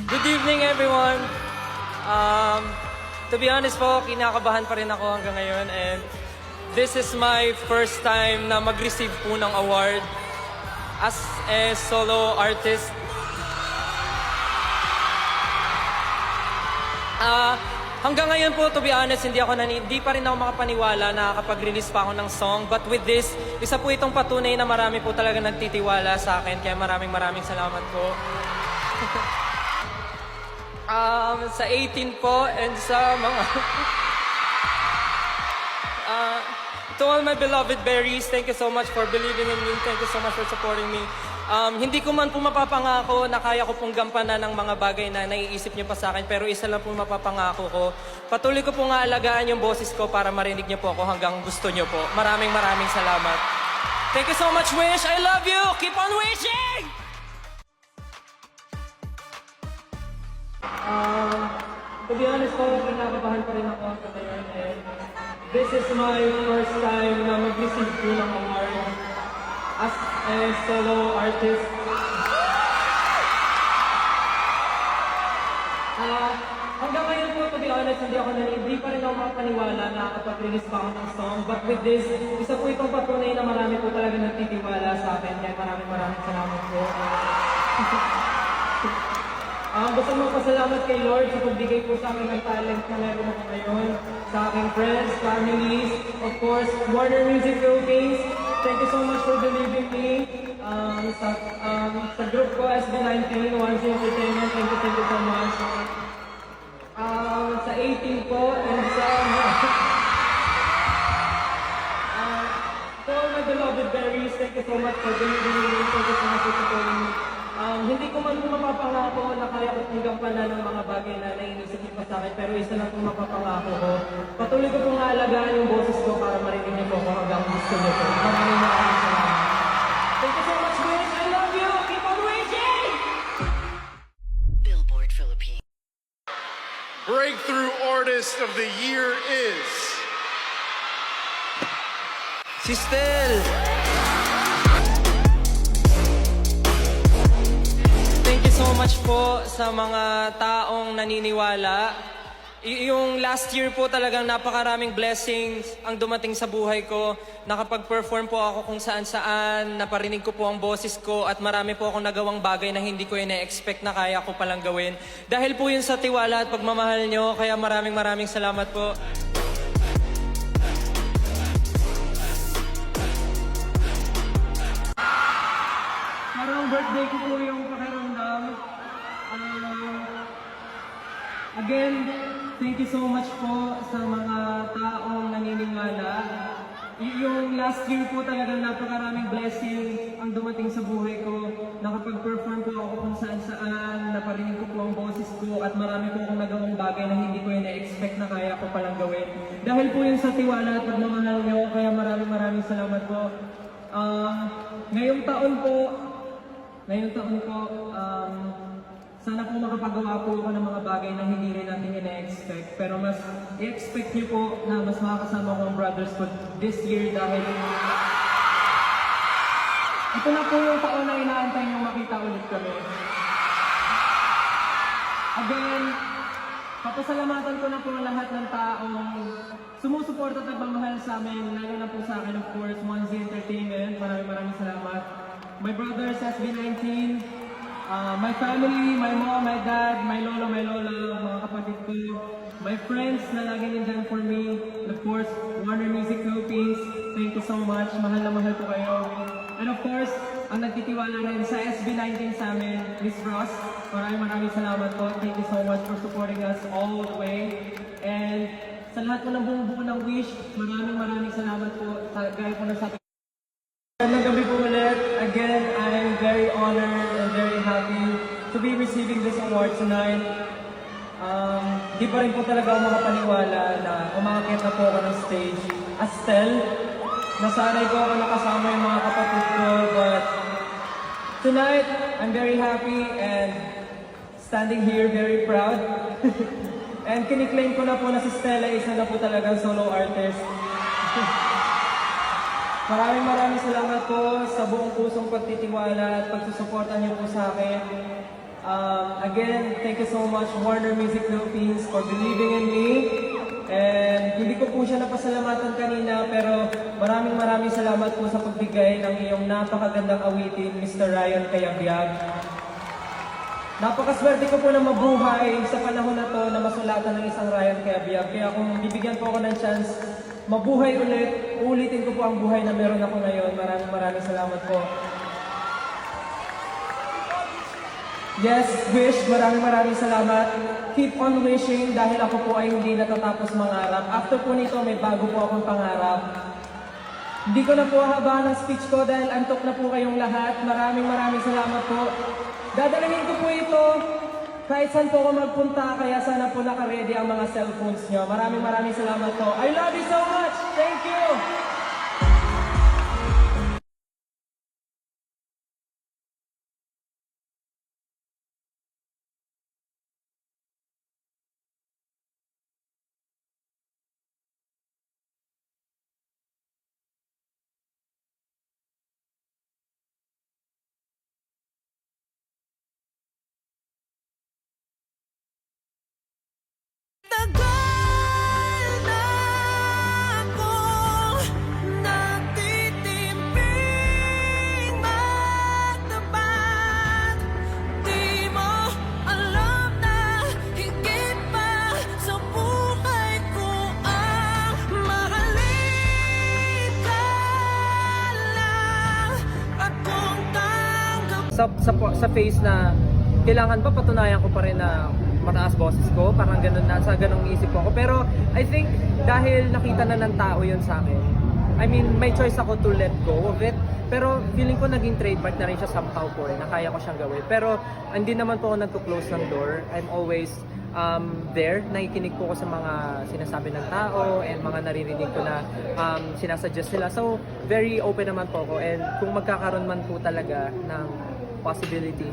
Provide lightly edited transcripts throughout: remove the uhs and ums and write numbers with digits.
Good evening, everyone. To be honest po, kinakabahan pa rin ako hanggang ngayon and this is my first time na mag-receive po ng award as a solo artist. Hanggang ngayon po, to be honest, hindi pa rin ako makapaniwala na kapag-release pa ako ng song. But with this, isa po itong patunay na marami po talaga nagtitiwala sa akin. Kaya maraming salamat po. Sa 18 po and sa mga... to all my beloved berries, thank you so much for believing in me. Thank you so much for supporting me. Hindi ko man po mapapangako na kaya ko pong gampanan ng mga bagay na naiisip niyo pa sa akin, pero isa lang po mapapangako ko. Patuloy ko po nga alagaan yung boses ko para marinig niyo po ako hanggang gusto niyo po. Maraming salamat. Thank you so much, Wish. I love you. Keep on wishing! To be honest po, kinakabahan pa rin ako sa ngayon and this is my first time na mag-receive po ng award as a solo artist. Hanggang ngayon po, to be honest, hindi pa rin ako makapaniwala na kapag-release pa ako ng song. But with this, isa po itong patunay na marami po talaga nagtitiwala sa akin. Kaya maraming salamat po. Gusto mo pasalamat kay Lord sa pagbigay po sa akin ng talent na meron ako ngayon. Sa aking friends, families, of course, Warner Music Philippines. Thank you so much for believing me. Sa group ko, SB19, Once Entertainment, thank you so much. Sa 18 po, and sa to all my beloved berries, thank you so much for believing in me. Thank you so much for supporting me. Hindi ko man po mapapangako na kaya ko pong gampanan ng mga bagay na naiisip niyo pa sa akin, pero isa lang po mapapangako ko. Patuloy ko pong alagaan yung boses ko para marinig niyo po ako hanggang gusto niyo po. Maraming salamat. Thank you so much, Wish. I love you. Keep on wishing! Billboard Philippines. Breakthrough Artist of the Year is... Si Stel! Thank you so much po sa mga taong naniniwala. Yung last year po talagang napakaraming blessings ang dumating sa buhay ko. Nakapag-perform po ako kung saan-saan, naparinig ko po ang boses ko at marami po akong nagawang bagay na hindi ko ina-expect na kaya ko palang gawin. Dahil po yun sa tiwala at pagmamahal nyo, kaya maraming salamat po. Parang birthday ko po yung pakiramdam. Again, thank you so much po sa mga taong naniniwala. Yung last year po talagang napakaraming blessing ang dumating sa buhay ko. Nakapag-perform po ako kung saan-saan, naparinig ko po ang boses ko at marami po akong nagawang bagay na hindi ko na-expect na kaya ko palang gawin. Dahil po yun sa tiwala at pagmamahal niyo, kaya maraming salamat po. Ngayong taon po, sana po makapagawa po ako ng mga bagay na hindi rin natin ina-expect. Pero mas i-expect niyo po na mas makakasama ko ang brothers ko this year dahil ito na po yung taon na inaantay niyong makita ulit kami. Again, papasalamatan ko na po ang lahat ng taong sumusuporta at nagmamahal sa amin, lalo na po sa akin, of course, Once Entertainment. Maraming salamat. My brothers, SB19, my family, my mom, my dad, my lolo, mga kapatid ko, my friends na lagi nandyan for me, and of course, Warner Music Philippines, thank you so much, mahal na mahal ko kayo. And of course, ang nagtitiwala rin sa SB19 sa amin, Miss Ross, maraming salamat po, thank you so much for supporting us all the way. And sa lahat po ng buong ng Wish, maraming salamat po, gaya po na sa magandang gabi po ulit. Again, I'm very honored and very happy to be receiving this award tonight. Di pa rin po talaga ako makapaniwala na umakit na po ako ng stage as Stel. Nasanay ko ako nakasama yung mga kapatid ko, but tonight, I'm very happy and standing here very proud. And kiniklaim ko na po na si Stella isa na po talagang solo artist. Maraming salamat po sa buong pusong pagtitiwala at pagsusuporta niyo po sa akin. Again, thank you so much Warner Music Philippines for believing in me. And hindi ko po siya napasalamatan kanina, pero maraming salamat po sa pagbigay ng iyong napakagandang awitin, Mr. Ryan Cayabyab. Napakaswerte ko po na mabuhay sa panahon na to na masulatan ng isang Ryan Cayabyab. Kaya kung bibigyan po ako ng chance mabuhay ulit, ulitin ko po ang buhay na meron ako ngayon. Maraming salamat po. Yes, wish, maraming salamat. Keep on wishing dahil ako po ay hindi natatapos mangarap. After po nito, may bago po akong pangarap. Hindi ko na po hahabaan ang speech ko dahil antok na po kayong lahat. Maraming salamat po. Dadalhin ko po ito kahit saan po ako magpunta, kaya sana po naka-ready ang mga cellphones nyo. Maraming salamat po. I love you so much! Thank you! Tagal na akong nagtitimping magtapat. Di mo alam na higit pa sa buhay ko ang mahalin ka lang at kung tanggap Sa phase na kailangan ba patunayan ko pa rin na mataas boses ko, parang ganun na, sa ganung isip ko ako. Pero I think dahil nakita na ng tao yun sa akin, I mean, may choice ako to let go of it. Pero feeling ko naging trademark na rin siya somehow po na kaya ko siyang gawin. Pero hindi naman po ako nagko-close ng door. I'm always there. Nakikinig po ako sa mga sinasabi ng tao and mga naririnig ko na sinasuggest nila. So, very open naman po ako. And kung magkakaroon man po talaga ng possibility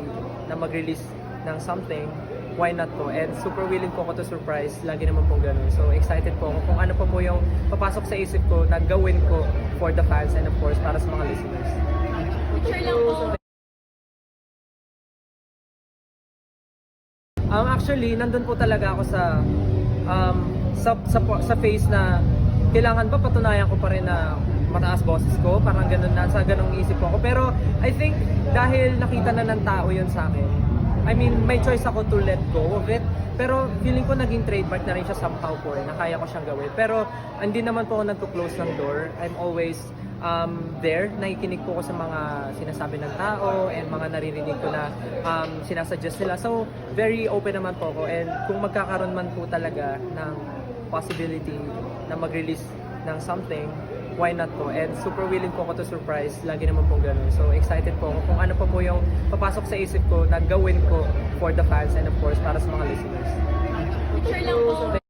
na mag-release ng something, why not po? And super willing po ako to surprise. Lagi naman po ganun. So excited po ako kung ano pa po yung papasok sa isip ko na gawin ko for the fans and of course para sa mga listeners. picture lang po. Actually, nandun po talaga ako sa phase na kailangan ba patunayan ko pa rin na mataas boses ko, parang ganun na, sa ganung isip ko ako. Pero I think dahil nakita na ng tao yun sa akin, I mean, may choice ako to let go of it. Pero feeling ko naging trademark na rin siya somehow po na kaya ko siyang gawin. Pero hindi naman po ako nagko-close ng door. I'm always there. Nakikinig po ako sa mga sinasabi ng tao and mga naririnig ko na sinasuggest nila. So, very open naman po ako. And kung magkakaroon man po talaga ng possibility na mag-release ng something, why not po? And super willing po ako to surprise. Lagi naman po ganun. So excited po ako kung ano pa po yung papasok sa isip ko na gawin ko for the fans and of course para sa mga listeners. Picture lang po.